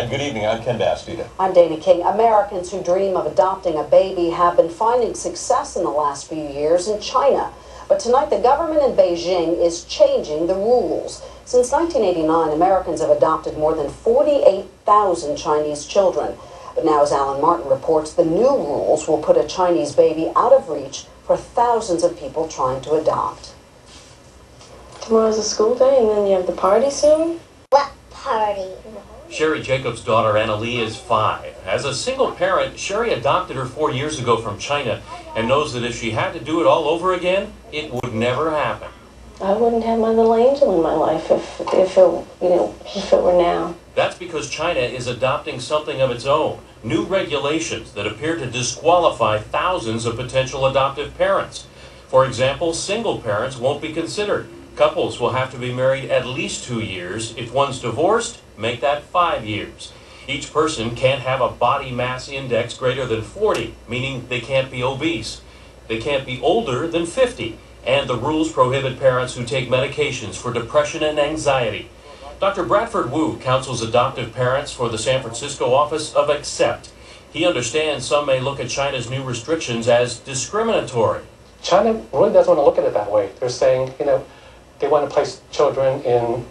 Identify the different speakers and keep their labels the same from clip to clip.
Speaker 1: And good evening, I'm Ken Bastida.
Speaker 2: I'm Dana King. Americans who dream of adopting a baby have been finding success in the last few years in China. But tonight, the government in Beijing is changing the rules. Since 1989, Americans have adopted more than 48,000 Chinese children. But now, as Alan Martin reports, the new rules will put a Chinese baby out of reach for thousands of people trying to adopt.
Speaker 3: Tomorrow's a school day, and then you have the party soon?
Speaker 4: What party?
Speaker 5: Sherry Jacobs' daughter Annalie is 5. As a single parent, Sherry adopted her 4 years ago from China and knows that if she had to do it all over again, it would never happen.
Speaker 3: I wouldn't have my little angel in my life if it were now.
Speaker 5: That's because China is adopting something of its own, new regulations that appear to disqualify thousands of potential adoptive parents. For example, single parents won't be considered. Couples will have to be married at least 2 years. If one's divorced, make that 5 years. Each person can't have a body mass index greater than 40, meaning they can't be obese. They can't be older than 50. And the rules prohibit parents who take medications for depression and anxiety. Dr. Bradford Wu counsels adoptive parents for the San Francisco office of Accept. He understands some may look at China's new restrictions as discriminatory.
Speaker 6: China really doesn't want to look at it that way. They're saying, they want to place children in,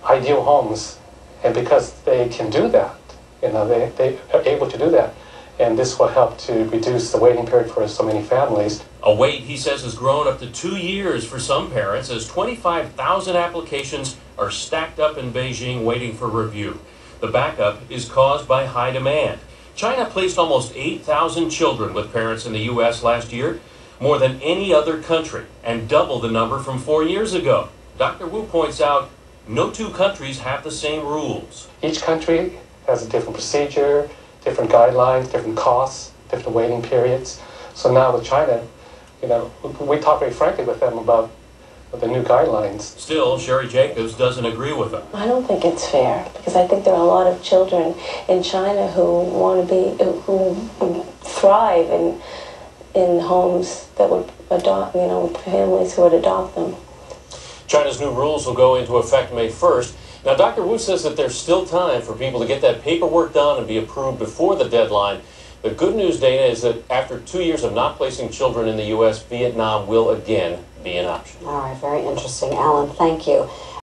Speaker 6: ideal homes, and because they can do that, they are able to do that, and this will help to reduce the waiting period for so many families.
Speaker 5: A wait, he says, has grown up to 2 years for some parents as 25,000 applications are stacked up in Beijing waiting for review. The backup is caused by high demand. China placed almost 8,000 children with parents in the U.S. last year, more than any other country, and double the number from 4 years ago. Dr. Wu points out no two countries have the same rules.
Speaker 6: Each country has a different procedure, different guidelines, different costs, different waiting periods. So now with China, we talk very frankly with them about the new guidelines.
Speaker 5: Still, Sherry Jacobs doesn't agree with them.
Speaker 3: I don't think it's fair, because I think there are a lot of children in China who thrive in homes that would adopt, with families who would adopt them.
Speaker 5: China's new rules will go into effect May 1st. Now, Dr. Wu says that there's still time for people to get that paperwork done and be approved before the deadline. The good news, Dana, is that after 2 years of not placing children in the U.S., Vietnam will again be an option.
Speaker 2: All right, very interesting. Alan, thank you.